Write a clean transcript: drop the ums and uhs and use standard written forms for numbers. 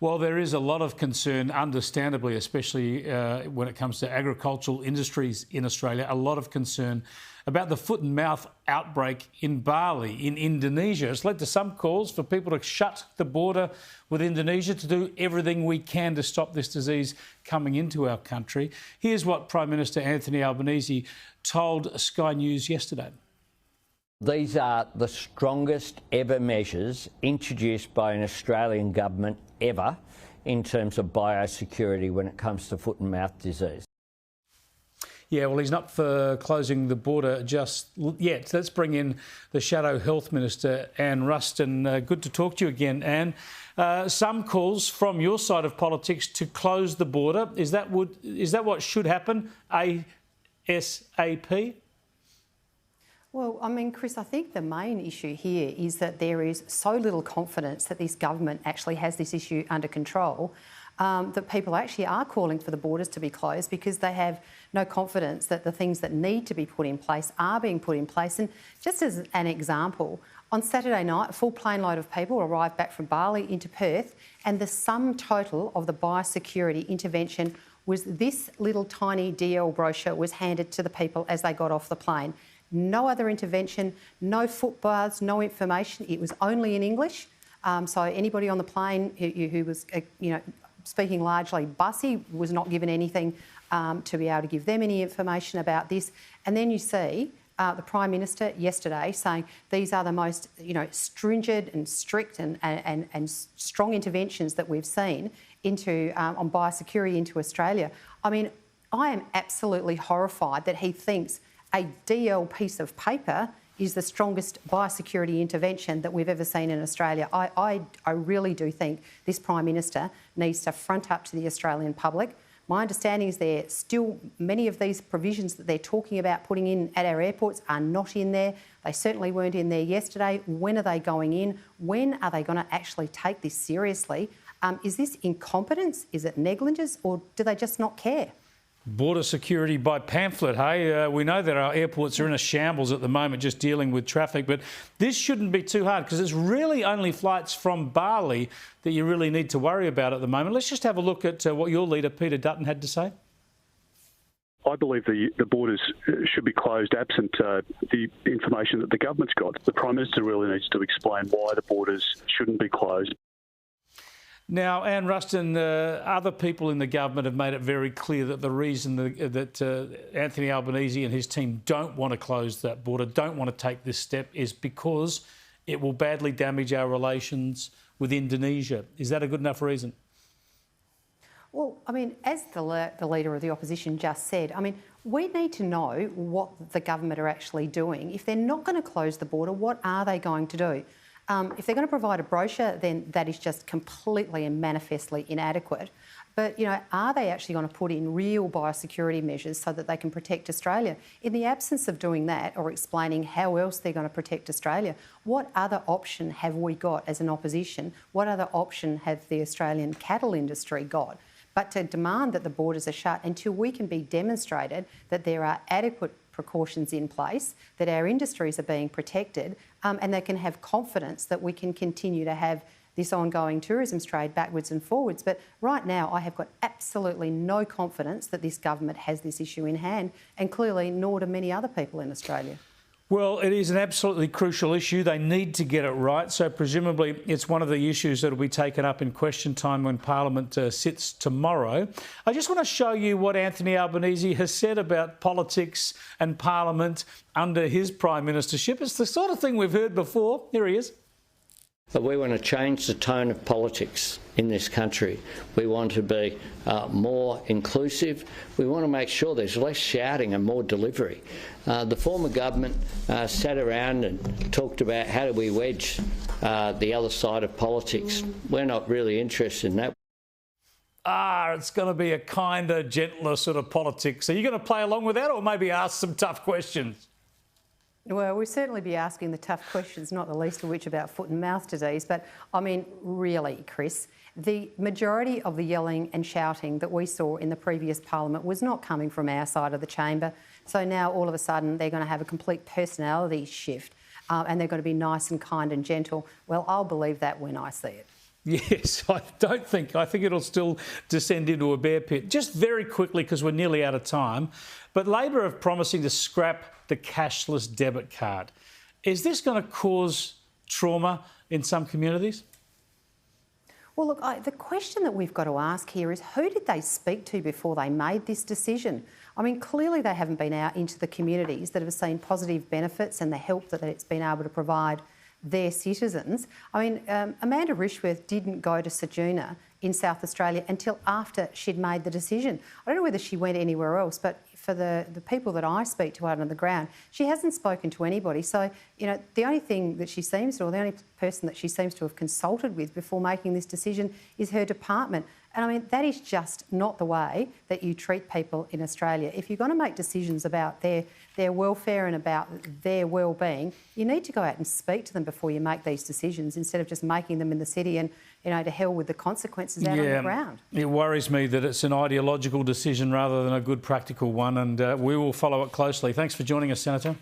Well, there is a lot of concern, understandably, especially when it comes to agricultural industries in Australia, a lot of concern about the foot and mouth outbreak in Bali, in Indonesia. It's led to some calls for people to shut the border with Indonesia, to do everything we can to stop this disease coming into our country. Here's what Prime Minister Anthony Albanese told Sky News yesterday. These are the strongest ever measures introduced by an Australian government ever in terms of biosecurity when it comes to foot and mouth disease. Yeah, well, he's not for closing the border just yet. Let's bring in the Shadow Health Minister, Anne Ruston. Good to talk to you again, Anne. Some calls from your side of politics to close the border. Is that what should happen ASAP? Well, I mean, Chris, I think the main issue here is that there is so little confidence that this government actually has this issue under control that people actually are calling for the borders to be closed because they have no confidence that the things that need to be put in place are being put in place. And just as an example, on Saturday night, a full plane load of people arrived back from Bali into Perth, and the sum total of the biosecurity intervention was this little tiny DL brochure was handed to the people as they got off the plane. No other intervention, no foot baths, no information. It was only in English. So anybody on the plane who was, speaking largely Bussie was not given anything to be able to give them any information about this. And then you see the Prime Minister yesterday saying these are the most, stringent and strict and strong interventions that we've seen into on biosecurity into Australia. I mean, I am absolutely horrified that he thinks a DL piece of paper is the strongest biosecurity intervention that we've ever seen in Australia. I really do think this Prime Minister needs to front up to the Australian public. My understanding is there still many of these provisions that they're talking about putting in at our airports are not in there. They certainly weren't in there yesterday. When are they going in? When are they going to actually take this seriously? Is this incompetence? Is it negligence? Or do they just not care? Border security by pamphlet, hey? We know that our airports are in a shambles at the moment just dealing with traffic, but this shouldn't be too hard because it's really only flights from Bali that you really need to worry about at the moment. Let's just have a look at what your leader, Peter Dutton, had to say. I believe the borders should be closed absent the information that the government's got. The Prime Minister really needs to explain why the borders shouldn't be closed. Now, Anne Ruston, other people in the government have made it very clear that the reason that Anthony Albanese and his team don't want to close that border, don't want to take this step, is because it will badly damage our relations with Indonesia. Is that a good enough reason? Well, I mean, as the Leader of the Opposition just said, I mean, we need to know what the government are actually doing. If they're not going to close the border, what are they going to do? If they're going to provide a brochure, then that is just completely and manifestly inadequate. But, are they actually going to put in real biosecurity measures so that they can protect Australia? In the absence of doing that or explaining how else they're going to protect Australia, what other option have we got as an opposition? What other option have the Australian cattle industry got? But to demand that the borders are shut until we can be demonstrated that there are adequate precautions in place, that our industries are being protected, and they can have confidence that we can continue to have this ongoing tourism trade backwards and forwards. But right now, I have got absolutely no confidence that this government has this issue in hand, and clearly nor do many other people in Australia. Well, it is an absolutely crucial issue. They need to get it right. So presumably it's one of the issues that will be taken up in question time when Parliament sits tomorrow. I just want to show you what Anthony Albanese has said about politics and Parliament under his Prime Ministership. It's the sort of thing we've heard before. Here he is. But we want to change the tone of politics in this country. We want to be more inclusive. We want to make sure there's less shouting and more delivery. The former government sat around and talked about how do we wedge the other side of politics. We're not really interested in that. It's going to be a kinder, gentler sort of politics. Are you going to play along with that or maybe ask some tough questions? Well, we'll certainly be asking the tough questions, not the least of which about foot and mouth disease. But, I mean, really, Chris, the majority of the yelling and shouting that we saw in the previous Parliament was not coming from our side of the chamber. So now, all of a sudden, they're going to have a complete personality shift and they're going to be nice and kind and gentle. Well, I'll believe that when I see it. Yes, I think it'll still descend into a bear pit. Just very quickly, because we're nearly out of time, but Labor are promising to scrap the cashless debit card. Is this going to cause trauma in some communities? Well, look, the question that we've got to ask here is who did they speak to before they made this decision? I mean, clearly they haven't been out into the communities that have seen positive benefits and the help that it's been able to provide their citizens. I mean, Amanda Rishworth didn't go to Ceduna in South Australia until after she'd made the decision. I don't know whether she went anywhere else, but for the people that I speak to out on the ground, she hasn't spoken to anybody. So, you know, the only thing that she seems to, or the only person that she seems to have consulted with before making this decision is her department. And I mean, that is just not the way that you treat people in Australia. If you're going to make decisions about their welfare and about their well-being, you need to go out and speak to them before you make these decisions, instead of just making them in the city and, you know, to hell with the consequences out on the ground. It worries me that it's an ideological decision rather than a good practical one, and we will follow it closely. Thanks for joining us, Senator.